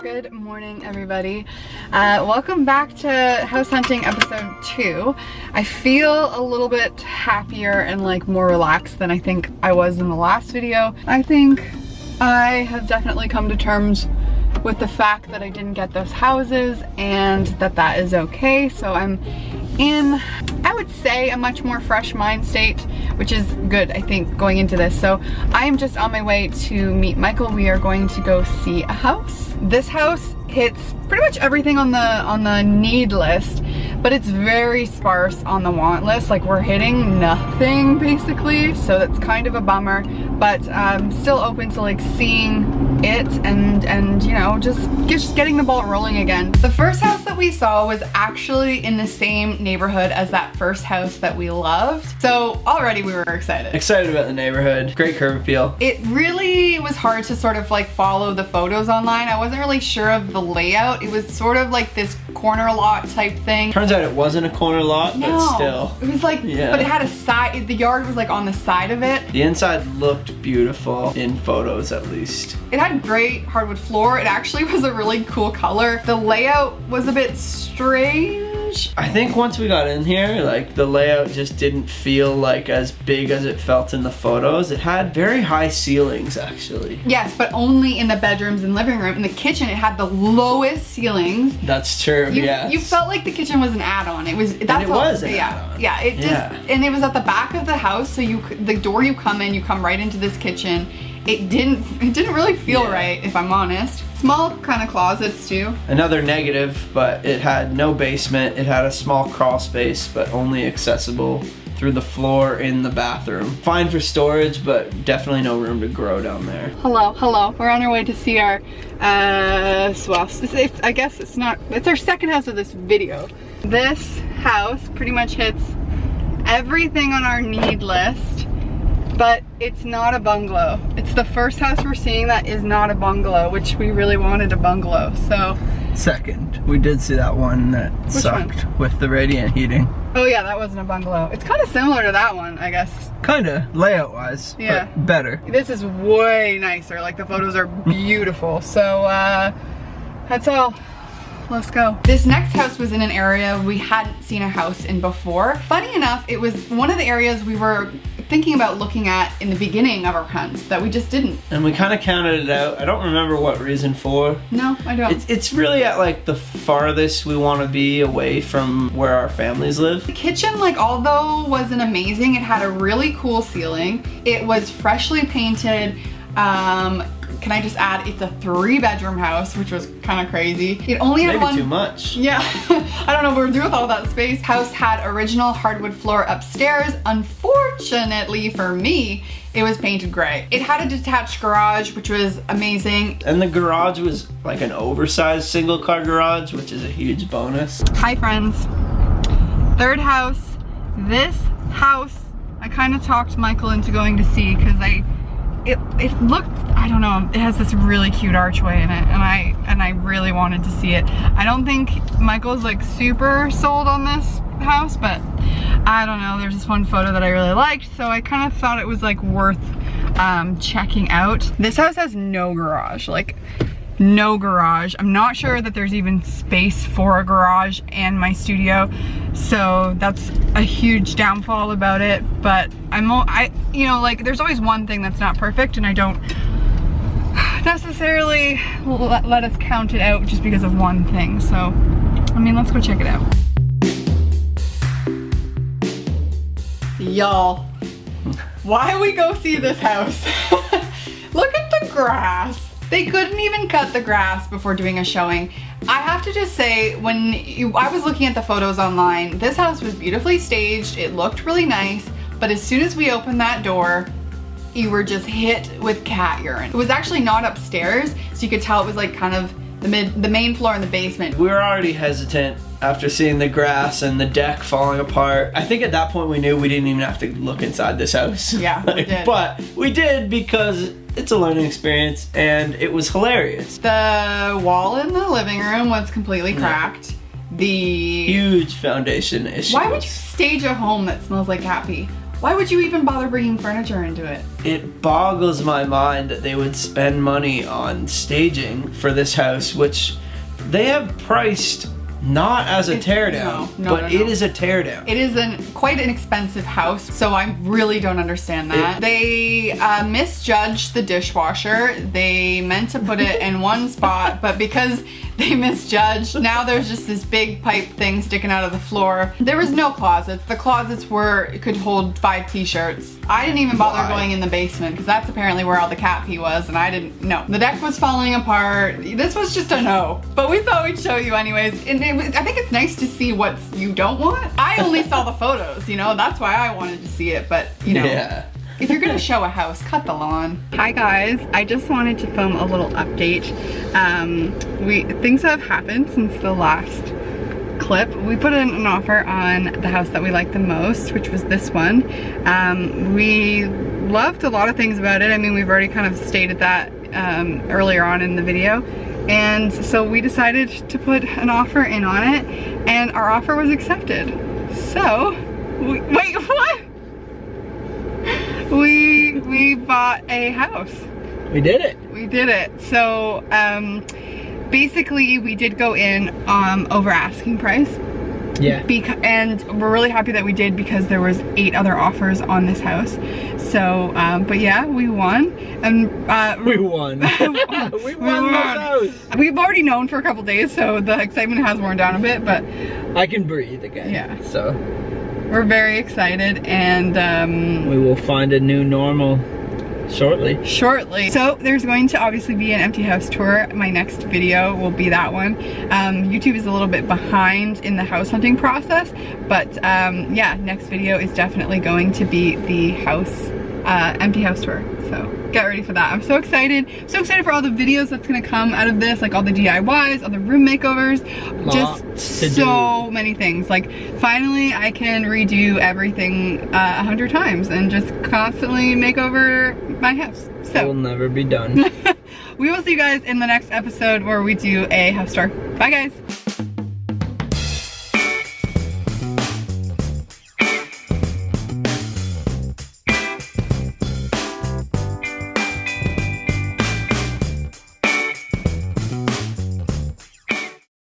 Good morning, everybody. Welcome back to house hunting episode 2. I feel a little bit happier and like more relaxed than I think I was in the last video. I think I have definitely come to terms with the fact that I didn't get those houses and that is okay. So I'm in, I would say, a much more fresh mind state, which is good, I think, going into this. So I am just on my way to meet Michael. We are going to go see a house. This house hits pretty much everything on the need list, but it's very sparse on the want list. Like, we're hitting nothing basically, so that's kind of a bummer, but I'm still open to like seeing it and you know, just getting the ball rolling again. The first house that we saw was actually in the same neighborhood as that first house that we loved, so already we were excited about the neighborhood. Great curb appeal. It really was hard to sort of like follow the photos online. I wasn't really sure of the layout. It was sort of like this corner lot type thing. Turns out it wasn't a corner lot, no, but still. It was like, yeah. But it had a side, the yard was like on the side of it. The inside looked beautiful, in photos at least. It had great hardwood floor. It actually was a really cool color. The layout was a bit strange. I think once we got in here, like, the layout just didn't feel like as big as it felt in the photos. It had very high ceilings, actually. Yes, but only in the bedrooms and living room. In the kitchen, it had the lowest ceilings. That's true, yes. You felt like the kitchen was an add-on. It was, an add-on. Yeah, it just, and it was at the back of the house, so the door you come in, you come right into this kitchen. It didn't really feel right, if I'm honest. Small kind of closets too. Another negative, but it had no basement. It had a small crawl space, but only accessible through the floor in the bathroom. Fine for storage, but definitely no room to grow down there. Hello. We're on our way to see our, well, I guess it's our second house of this video. This house pretty much hits everything on our need list, but it's not a bungalow. It's the first house we're seeing that is not a bungalow, which we really wanted a bungalow, so. Second, we did see that one that sucked with the radiant heating. Oh yeah, that wasn't a bungalow. It's kind of similar to that one, I guess. Kinda, layout wise, yeah, but better. This is way nicer, like the photos are beautiful. So that's all. Let's go. This next house was in an area we hadn't seen a house in before. Funny enough, it was one of the areas we were thinking about looking at in the beginning of our hunts that we just didn't. And we kind of counted it out. I don't remember what reason for. No, I don't. It's really at like the farthest we want to be away from where our families live. The kitchen, like, although wasn't amazing, it had a really cool ceiling. It was freshly painted. Can I just add, it's a 3-bedroom house, which was kind of crazy. It only had Maybe too much. Yeah, I don't know what we're doing with all that space. House had original hardwood floor upstairs. Unfortunately for me, it was painted gray. It had a detached garage, which was amazing. And the garage was like an oversized single car garage, which is a huge bonus. Hi friends. Third house. This house, I kind of talked Michael into going to see because it looked, I don't know, it has this really cute archway in it, and I really wanted to see it. I don't think Michael's like super sold on this house, but I don't know, there's this one photo that I really liked, so I kind of thought it was like worth checking out. This house has no garage, like no garage. I'm not sure that there's even space for a garage and my studio, so that's a huge downfall about it. But you know, like, there's always one thing that's not perfect, and I don't necessarily let us count it out just because of one thing. So, I mean, let's go check it out. Y'all, why we go see this house? Look at the grass. They couldn't even cut the grass before doing a showing. I have to just say, I was looking at the photos online, this house was beautifully staged, it looked really nice, but as soon as we opened that door, you were just hit with cat urine. It was actually not upstairs, so you could tell it was like kind of the main floor in the basement. We were already hesitant after seeing the grass and the deck falling apart. I think at that point we knew we didn't even have to look inside this house. Yeah, we did. But we did because it's a learning experience and it was hilarious. The wall in the living room was completely cracked. The huge foundation issue. Why would you stage a home that smells like cat pee? Why would you even bother bringing furniture into it? It boggles my mind that they would spend money on staging for this house, which they have priced not as a teardown, but it is a teardown. It is quite an expensive house, so I really don't understand that. They misjudged the dishwasher. They meant to put it in one spot, but because they misjudged, now there's just this big pipe thing sticking out of the floor. There was no closets. The closets could hold 5 t-shirts. I didn't even bother going in the basement because that's apparently where all the cat pee was, and I didn't know. The deck was falling apart. This was just a no, but we thought we'd show you anyways. And I think it's nice to see what you don't want. I only saw the photos, you know, that's why I wanted to see it, but you know. Yeah. If you're gonna show a house, cut the lawn. Hi guys, I just wanted to film a little update. Things have happened since the last clip. We put in an offer on the house that we liked the most, which was this one. We loved a lot of things about it. I mean, we've already kind of stated that earlier on in the video. And so we decided to put an offer in on it, and our offer was accepted. So, wait, what? We bought a house. We did it. We did it. So basically we did go in over asking price. Yeah. And we're really happy that we did because there was 8 other offers on this house. So, but yeah, we won. And we won. we won this house. We've already known for a couple days, so the excitement has worn down a bit, but I can breathe again. Yeah. So we're very excited, and we will find a new normal shortly. So there's going to obviously be an empty house tour. My next video will be that one. YouTube is a little bit behind in the house hunting process, but yeah, next video is definitely going to be the house empty house tour. So get ready for that. I'm so excited. I'm so excited for all the videos that's gonna come out of this, like all the DIYs, all the room makeovers, just so many things. Like finally I can redo everything 100 times and just constantly make over my house. So it will never be done. We will see you guys in the next episode where we do a house tour. Bye guys.